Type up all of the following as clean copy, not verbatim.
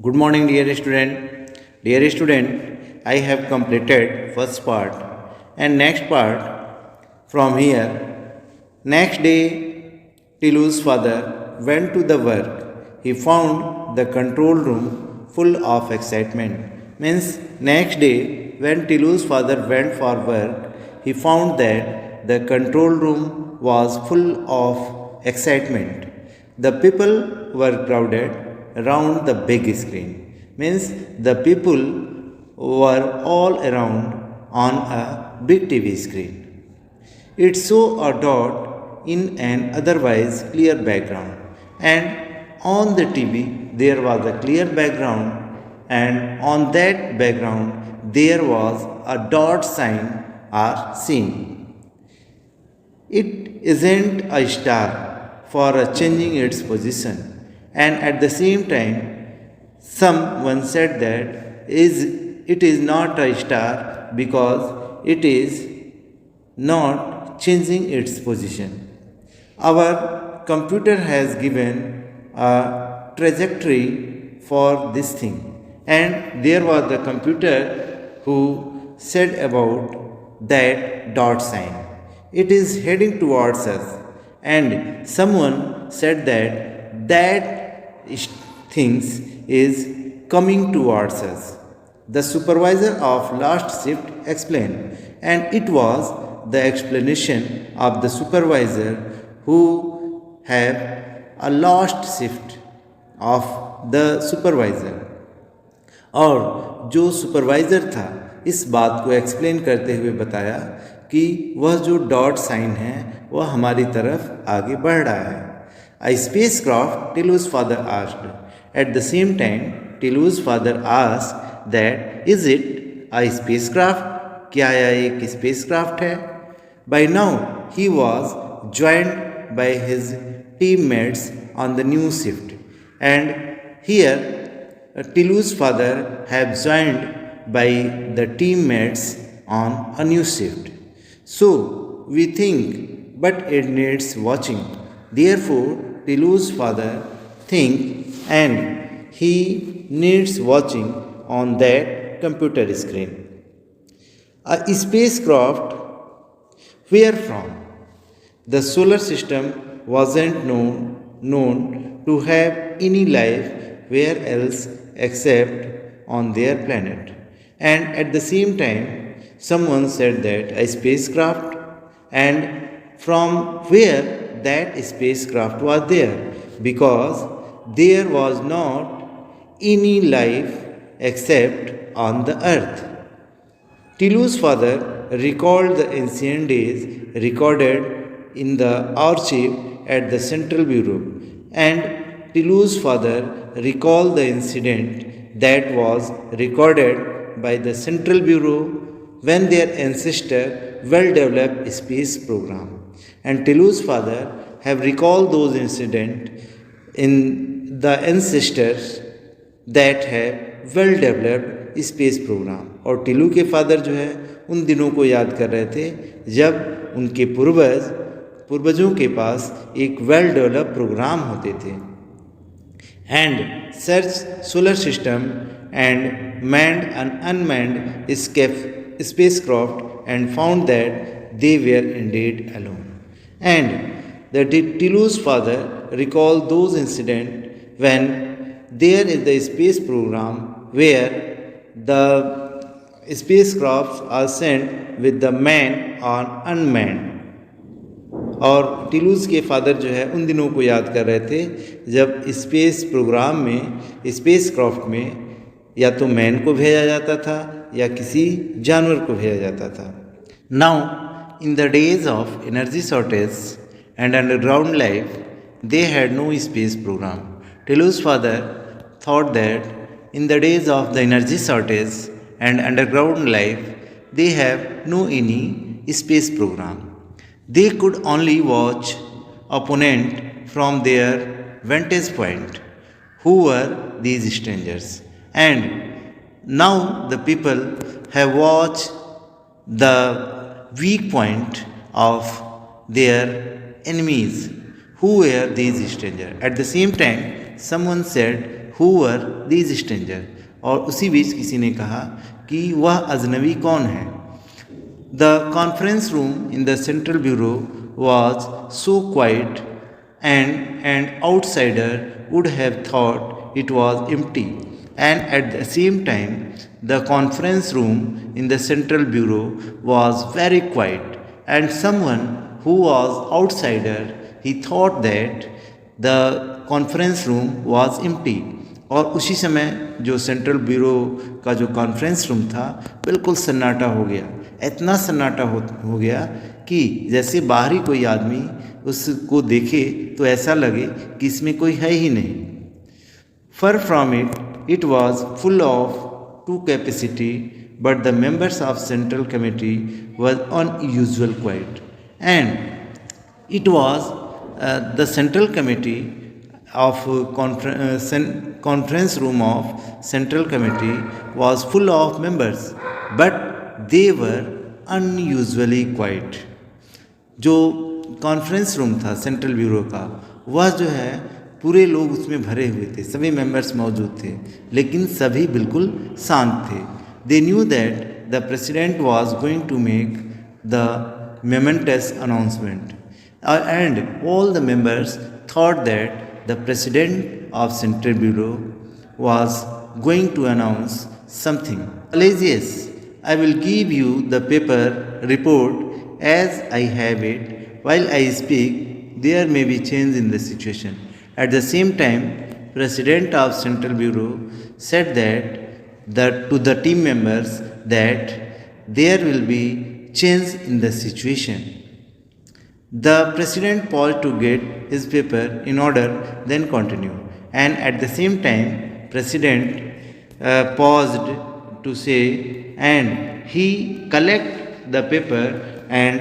Good morning, dear student. Dear student, I have completed first part and next part from here. Next day, Tilu's father went to the work. He found the control room full of excitement. Means next day, when Tilu's father went for work, he found that the control room was full of excitement. The people were crowded around the big screen. Means the people were all around on a big TV screen. It showed a dot in an otherwise clear background, and on the TV there was a clear background, and on that background there was a dot sign or scene. It isn't a star for changing its position, and at the same time, someone said that it is not a star because it is not changing its position. Our computer has given a trajectory for this thing, and there was the computer who said about that dot sign. It is heading towards us, and someone said that things is coming towards us. The supervisor of last shift explained, and it was the explanation of the supervisor who have a last shift of the supervisor. और जो supervisor था इस बात को explain करते हुए बताया कि वह जो डॉट साइन है वह हमारी तरफ आगे बढ़ रहा है. A spacecraft, Tilu's father asked. At the same time, Tilu's father asked that, is it a spacecraft? क्या यह एक spacecraft है? By now, he was joined by his teammates on the new shift. And here, Tilu's father have joined by the teammates on a new shift. So, we think, but it needs watching. Therefore, Tilu's father think and he needs watching on that computer screen. A spacecraft where from? The solar system wasn't known to have any life where else except on their planet. And at the same time, someone said that a spacecraft, and from where that spacecraft was there, because there was not any life except on the earth. Tilu's father recalled the ancient days recorded in the archive at the Central Bureau, and Tilu's father recalled the incident that was recorded by the Central Bureau when their ancestor well-developed space program. And Tilu's father have recalled those incidents in the ancestors that have well-developed space program. और टिलू के father जो है उन दिनों को याद कर रहे थे जब उनके पूर्वजों के पास एक वेल डेवलप प्रोग्राम होते थे. And search solar system and manned and unmanned spacecraft and found that they were indeed alone. And the Tilu's father recalled those incidents when there is the space program where the spacecrafts are sent with the manned or unmanned. और टिलूज़ के father जो है उन दिनों को याद कर रहे थे जब स्पेस प्रोग्राम में स्पेसक्राफ्ट में या तो मैन को भेजा जाता था या किसी जानवर को भेजा जाता था. Now in the days of energy shortage and underground life they had no space program. Tilu's father thought that in the days of the energy shortage and underground life, they have no any space program. They could only watch opponent from their vantage point. Who were these strangers? And now the people have watched the weak point of their enemies. Who were these strangers? At the same time, someone said who were these stranger, और उसी बीच किसी ने कहा कि वह अजनबी कौन है. The conference room in the central bureau was so quiet, and an outsider would have thought it was empty. And at the same time, the conference room in the central bureau was very quiet, and someone who was outsider, he thought that the conference room was empty. और उसी समय जो central bureau का जो conference room था बिल्कुल सन्नाटा हो गया. इतना सन्नाटा हो गया कि जैसे बाहरी कोई आदमी उसको देखे तो ऐसा लगे कि इसमें कोई है ही नहीं. Far from it was full of to capacity, but the members of central committee was unusual quiet. And it was the central committee of conference room of central committee was full of members, but they were unusually quiet. जो conference room था central bureau का, वह जो है पूरे लोग उसमें भरे हुए थे, सभी मेंबर्स मौजूद थे, लेकिन सभी बिल्कुल शांत थे. They knew that the president was going to make the momentous announcement. And all the members thought that the president of Central Bureau was going to announce something. Pelagius, I will give you the paper report as I have it. While I speak, there may be change in the situation. At the same time, President of Central Bureau said that to the team members that there will be change in the situation. The president paused to get his paper in order, then continued. And at the same time, president paused to say, and he collect the paper and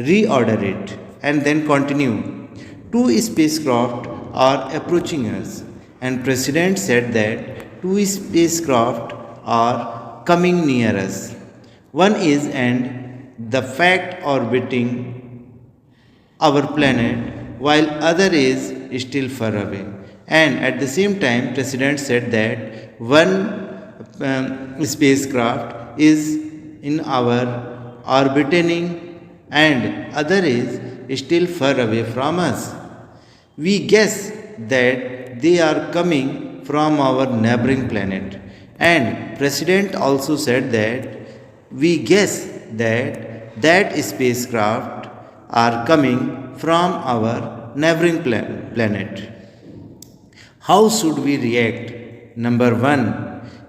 reorder it, and then continue. Two spacecraft are approaching us, and president said that two spacecraft are coming near us. One is and the fact orbiting our planet, while other is still far away. And at the same time, president said that one spacecraft is in our orbiting and other is still far away from us. We guess that they are coming from our neighboring planet. And president also said that we guess that spacecraft are coming from our neighboring planet. How should we react? Number one,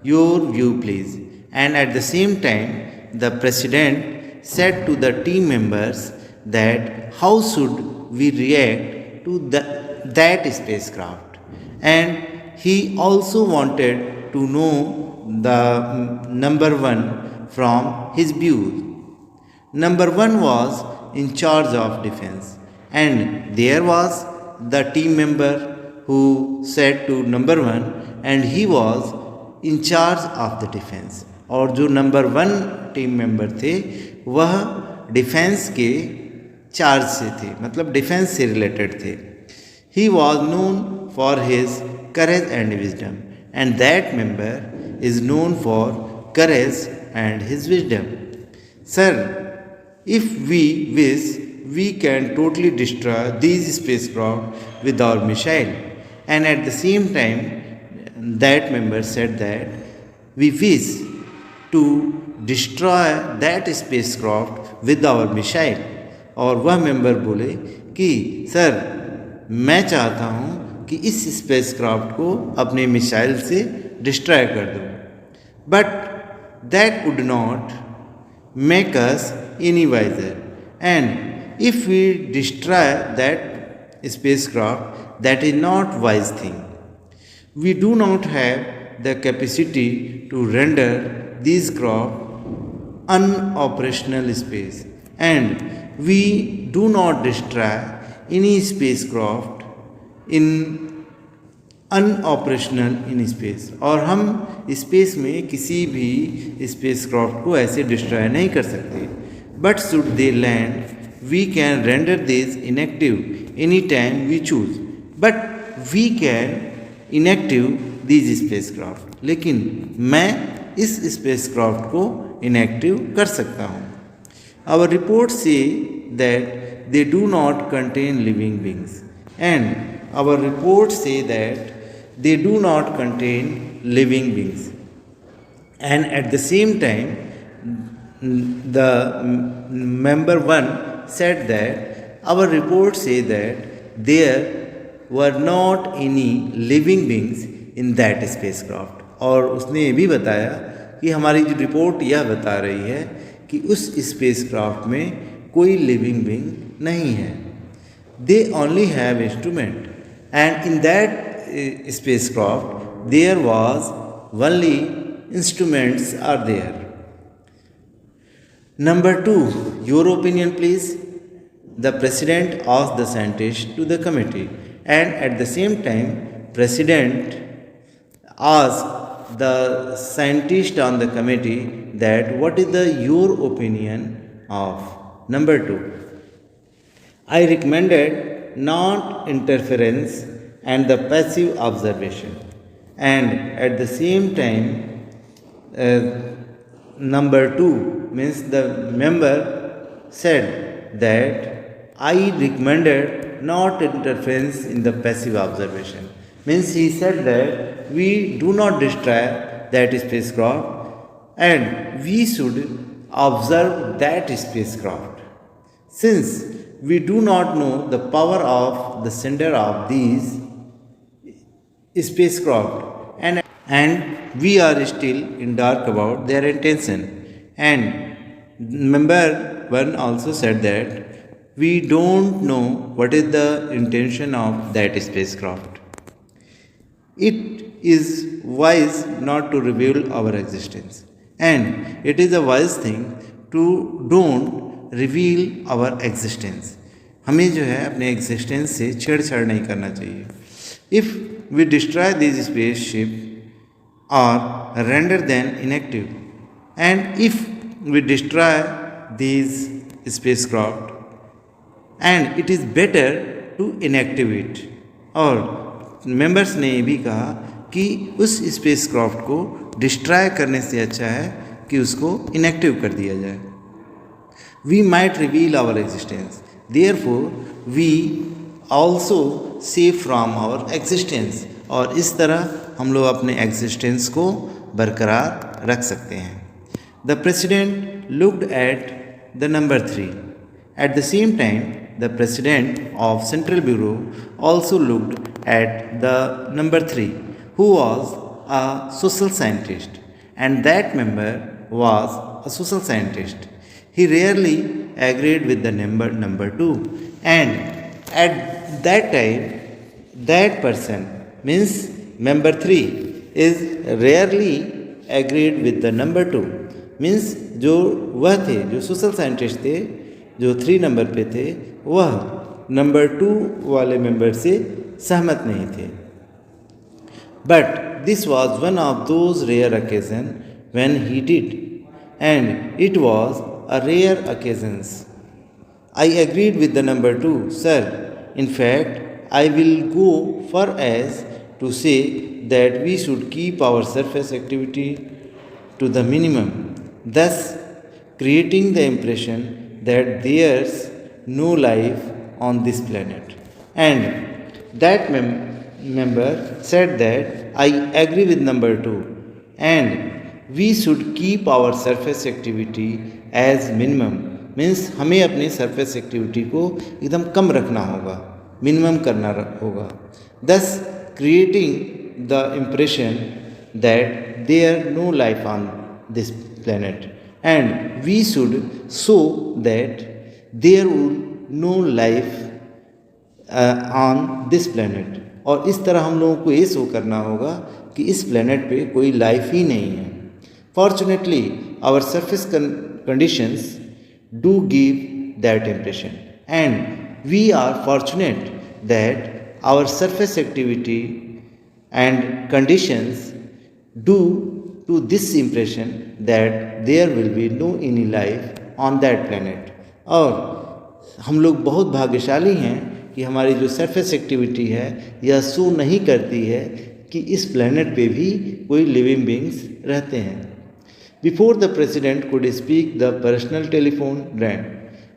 your view please. And at the same time, the president said to the team members that how should we react to that spacecraft. And he also wanted to know the number one from his views. Number one was in charge of defense, and there was the team member who said to number one, and he was in charge of the defense. और जो number one team member थे वह defence के charge से थे, मतलब defence से related थे. He was known for his courage and wisdom, and that member is known for courage and his wisdom. Sir, if we wish, we can totally destroy these spacecraft with our missile. And at the same time, that member said that we wish to destroy that spacecraft with our missile. और वह member बोले कि sir, मैं चाहता हूँ कि इस spacecraft को अपने मिसाइल से डिस्ट्रॉय कर दूँ. But that would not make us any wiser. And if we destroy that spacecraft, that is not wise thing. We do not have the capacity to render these craft unoperational space, and we do not destroy any spacecraft in unoperational in space. और हम space में किसी भी spacecraft को ऐसे destroy नहीं कर सकते. But should they land, we can render this inactive any time we choose. But we can inactive these spacecraft. लेकिन मैं इस spacecraft को inactive कर सकता हूँ. Our reports say that they do not contain living beings, and our reports say that they do not contain living beings. And at the same time, the member 1 said that our reports say that there were not any living beings in that spacecraft. और उसने ये भी बताया कि हमारी जो report यह बता रही है कि उस स्पेसक्राफ्ट में कोई लिविंग बीइंग नहीं है. They only have instrument, and in that spacecraft there was only instruments are there. Number 2, your opinion please. The president asked the scientist to the committee, and at the same time president asked the scientist on the committee that what is the your opinion of. Number 2, I recommended not interference and the passive observation, and at the same time number 2 means the member said that I recommended not interference in the passive observation. Means he said that we do not destroy that spacecraft and we should observe that spacecraft. Since we do not know the power of the sender of these spacecraft, and we are still in dark about their intention. And member 1 also said that we don't know what is the intention of that spacecraft. It is wise not to reveal our existence, and it is a wise thing to don't reveal our existence. हमें जो है अपने existence से छेड़छाड़ नहीं करना चाहिए. If we destroy these spaceship or render them inactive, and if we destroy these spacecraft, and it is better to inactivate. और members ने ये भी कहा कि उस spacecraft को destroy करने से अच्छा है कि उसको inactive कर दिया जाए. We might reveal our existence, therefore we also save from our existence. और इस तरह हम लोग अपने एग्जिस्टेंस को बरकरार रख सकते हैं. The president looked at the number 3. At the same time the president of central bureau also looked at the number 3 who was a social scientist, and that member was a social scientist. He rarely agreed with the number 2, and at that time that person means member 3 is rarely agreed with the number 2. means जो वह थे, जो social scientist थे, जो 3 number पे थे, वह number 2 वाले मेंबर से सहमत नहीं थे. But this was one of those rare occasions when he did, and it was a rare occasions. I agreed with the number 2, sir. In fact, I will go far as to say that we should keep our surface activity to the minimum, thus creating the impression that there's no life on this planet. And that member said that I agree with number 2, and we should keep our surface activity as minimum. means हमें अपनी surface activity को एकदम कम रखना होगा, minimum करना होगा. thus creating the impression that there no life on this planet, and we should show that there would no life on this planet. और इस तरह हम लोगों को ये शो करना होगा कि इस प्लेनेट पे कोई लाइफ ही नहीं है. Fortunately, our surface conditions do give that impression, and we are fortunate that our surface activity and conditions do to this impression that there will be no any life on that planet. और हम लोग बहुत भाग्यशाली हैं कि हमारी जो surface activity है यह शो नहीं करती है कि इस प्लेनेट पे भी कोई लिविंग बींग्स रहते हैं. Before the president could speak the personal telephone wrong,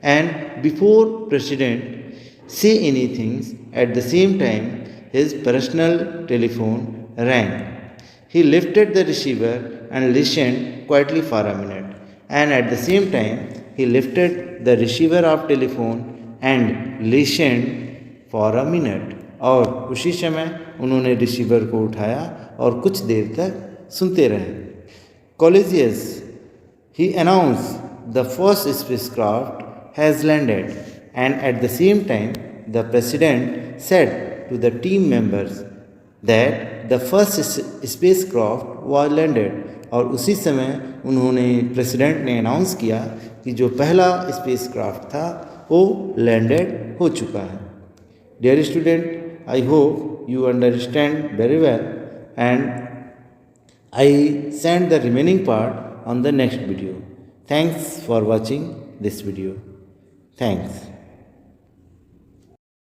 and before president say anything at the same time his personal telephone rang. He lifted the receiver and listened quietly for a minute, and at the same time he lifted the receiver of telephone and listened for a minute. और उसी समय उन्होंने receiver को उठाया और कुछ देर तक सुनते रहे. Collegius, he announced, the first spacecraft has landed, and at the same time the president said to the team members that the first spacecraft was landed. और उसी समय उन्होंने प्रेसिडेंट ने अनाउंस किया कि जो पहला स्पेसक्राफ्ट था वो लैंडेड हो चुका है. Dear student, I hope you understand very well, and I send the remaining part on the next video. Thanks for watching this video. Thanks.